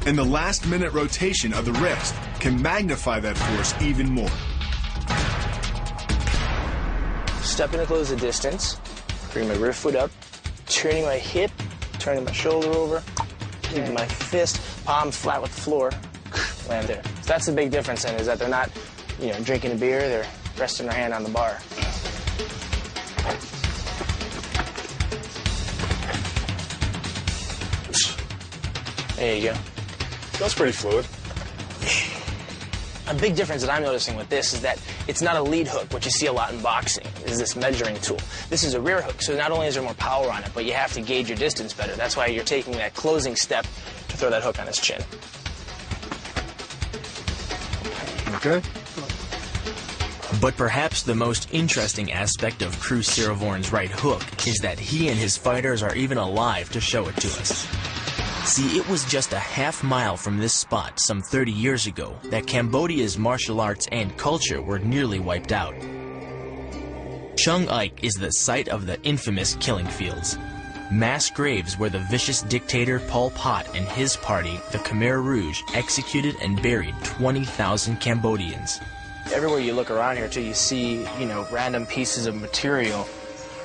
And the last-minute rotation of the wrist can magnify that force even more. Stepping to close the distance, bring my rear foot up, turning my hip, turning my shoulder over, keeping my fist, palm flat with the floor, land there. So that's the big difference then, is that they're not, drinking a beer, they're resting their hand on the bar. There you go. Feels pretty fluid. A big difference that I'm noticing with this is that it's not a lead hook, which you see a lot in boxing, is this measuring tool. This is a rear hook, so not only is there more power on it, but you have to gauge your distance better. That's why you're taking that closing step to throw that hook on his chin. Okay. But perhaps the most interesting aspect of Cruz Saravorn's right hook is that he and his fighters are even alive to show it to us. See, it was just a half-mile from this spot some 30 years ago that Cambodia's martial arts and culture were nearly wiped out. Chung Ike is the site of the infamous killing fields, mass graves where the vicious dictator Pol Pot and his party, the Khmer Rouge, executed and buried 20,000 Cambodians. Everywhere you look around here, too, you see, random pieces of material.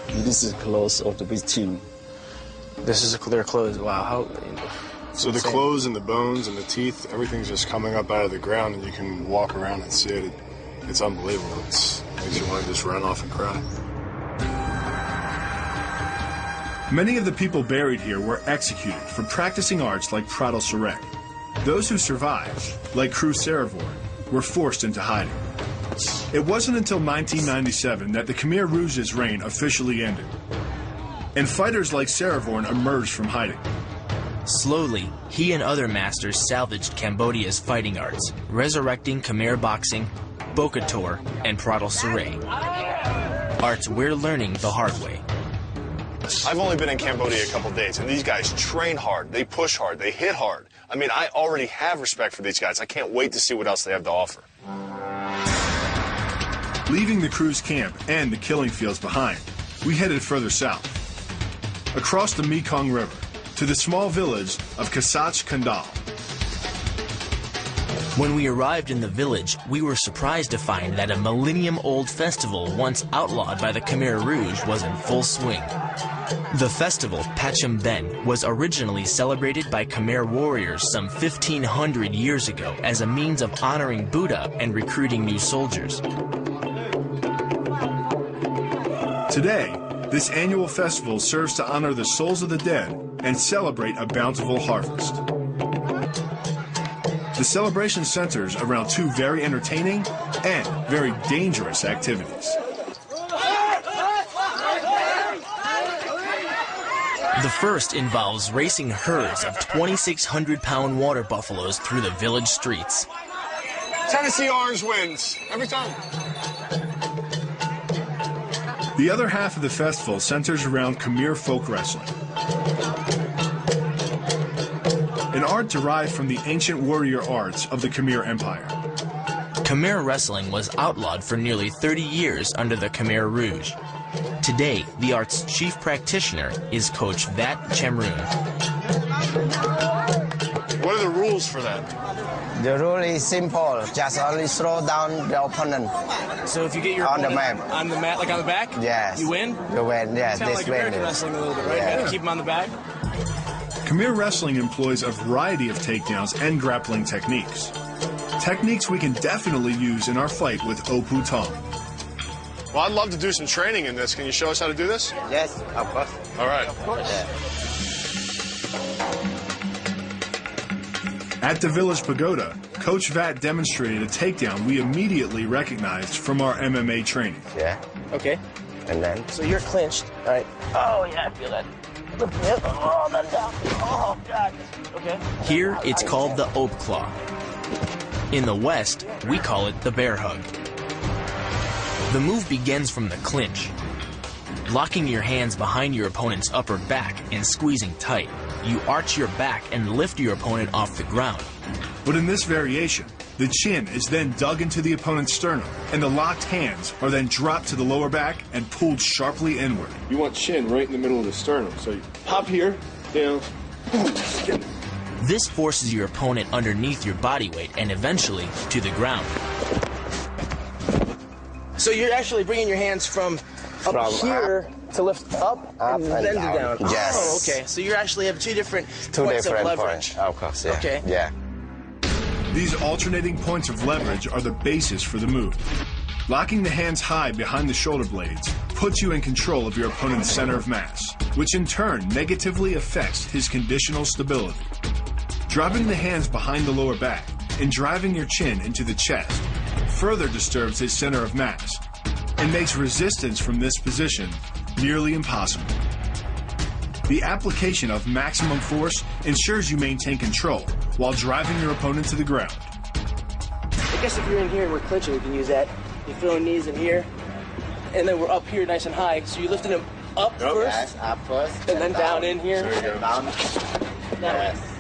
This is clothes of the victim. This is their clothes. Wow. So the clothes and the bones and the teeth, everything's just coming up out of the ground, and you can walk around and see it. It's unbelievable. It makes you want to just run off and cry. Many of the people buried here were executed for practicing arts like Pradal Surek. Those who survived, like Cruz Saravorn, were forced into hiding. It wasn't until 1997 that the Khmer Rouge's reign officially ended, and fighters like Saravorn emerged from hiding. Slowly, he and other masters salvaged Cambodia's fighting arts, resurrecting Khmer boxing, Bokator, and Pradal Surek. Arts we're learning the hard way. I've only been in Cambodia a couple days, and these guys train hard, they push hard, they hit hard. I mean, I already have respect for these guys. I can't wait to see what else they have to offer. Leaving the Cruz camp and the killing fields behind, we headed further south, across the Mekong River, to the small village of Kasach Kandal. When we arrived in the village, we were surprised to find that a millennium-old festival once outlawed by the Khmer Rouge was in full swing. The festival, Pacham Ben, was originally celebrated by Khmer warriors some 1,500 years ago as a means of honoring Buddha and recruiting new soldiers. Today, this annual festival serves to honor the souls of the dead and celebrate a bountiful harvest. The celebration centers around two very entertaining and very dangerous activities. The first involves racing herds of 2,600-pound water buffaloes through the village streets. Tennessee Orange wins, every time. The other half of the festival centers around Khmer folk wrestling, an art derived from the ancient warrior arts of the Khmer Empire. Khmer wrestling was outlawed for nearly 30 years under the Khmer Rouge. Today, the art's chief practitioner is Coach Vat Chamroon. What are the rules for that? The rule is simple, just only throw down the opponent. So if you get your on the opponent map. on the mat, like on the back, Yes. you win? You win, yes, Kind of this like American win. wrestling a little bit, right? Yeah. You gotta keep them on the back. Khmer wrestling employs a variety of takedowns and grappling techniques. Techniques we can definitely use in our fight with Opu Tong. Well, I'd love to do some training in this. Can you show us how to do this? Yes, of course. All right. At the village pagoda, Coach Vat demonstrated a takedown we immediately recognized from our MMA training. Yeah, Okay. and then So you're clinched, all right? Oh, yeah, I feel that. Lift me up. Oh, then down. Oh, God. Okay. Here, it's called the Ope Claw. In the West, we call it the Bear Hug. The move begins from the clinch. Locking your hands behind your opponent's upper back and squeezing tight, you arch your back and lift your opponent off the ground. But in this variation, the chin is then dug into the opponent's sternum, and the locked hands are then dropped to the lower back and pulled sharply inward. You want chin right in the middle of the sternum. So you pop here, down. This forces your opponent underneath your body weight and eventually to the ground. So you're actually bringing your hands from up here to lift up and then down. Yes. Oh, okay. So you actually have two different Two points different of leverage. points, of course, yeah. Okay. Yeah. These alternating points of leverage are the basis for the move. Locking the hands high behind the shoulder blades puts you in control of your opponent's center of mass, which in turn negatively affects his conditional stability. Dropping the hands behind the lower back and driving your chin into the chest further disturbs his center of mass and makes resistance from this position nearly impossible. The application of maximum force ensures you maintain control while driving your opponent to the ground. I guess if you're in here and we're clinching, we can use that. You're throwing knees in here, and then we're up here nice and high. So you're lifting them up first, Yes, up first. and then down in here. Down. That way. Yes.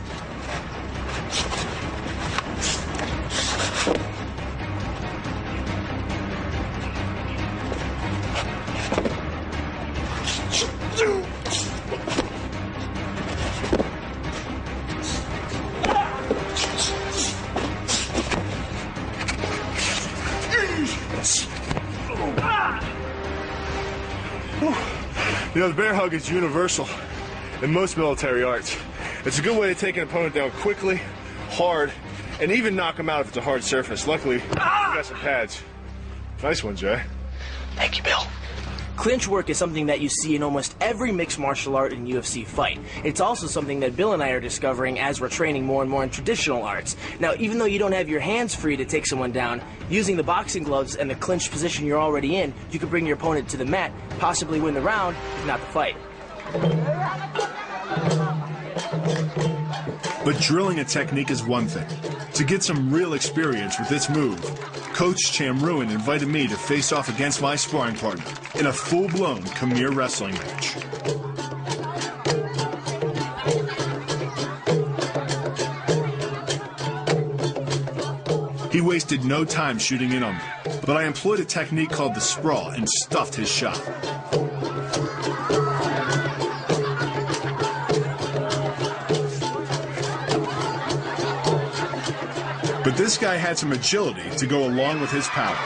You know, the bear hug is universal in most military arts. It's a good way to take an opponent down quickly, hard, and even knock him out if it's a hard surface. Luckily, we got some pads. Nice one, Jay. Thank you, Bill. Clinch work is something that you see in almost every mixed martial art and UFC fight. It's also something that Bill and I are discovering as we're training more and more in traditional arts. Now, even though you don't have your hands free to take someone down, using the boxing gloves and the clinch position you're already in, you can bring your opponent to the mat, possibly win the round, if not the fight. But drilling a technique is one thing. To get some real experience with this move, Coach Chamruin invited me to face off against my sparring partner in a full-blown Khmer wrestling match. He wasted no time shooting in on me, but I employed a technique called the sprawl and stuffed his shot. But this guy had some agility to go along with his power.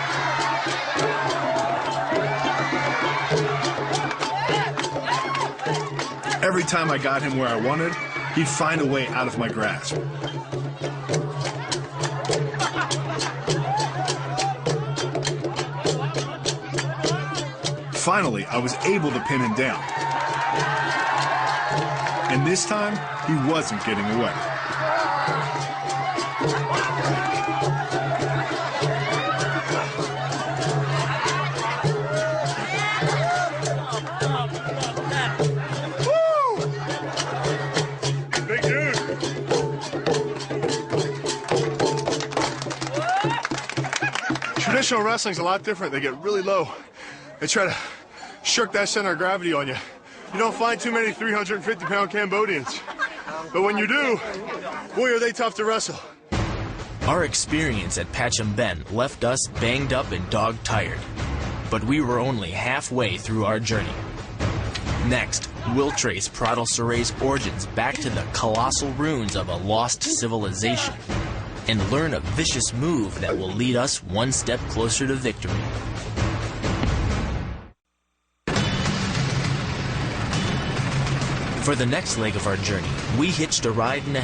Every time I got him where I wanted, he'd find a way out of my grasp. Finally, I was able to pin him down. And this time, he wasn't getting away. Big dude. Traditional wrestling's a lot different. They get really low. They try to shirk that center of gravity on you. You don't find too many 350-pound Cambodians. But when you do, boy, are they tough to wrestle. Our experience at Pacham Ben left us banged up and dog-tired. But we were only halfway through our journey. Next, we'll trace Pradal Suray's origins back to the colossal ruins of a lost civilization and learn a vicious move that will lead us one step closer to victory. For the next leg of our journey, we hitched a ride in a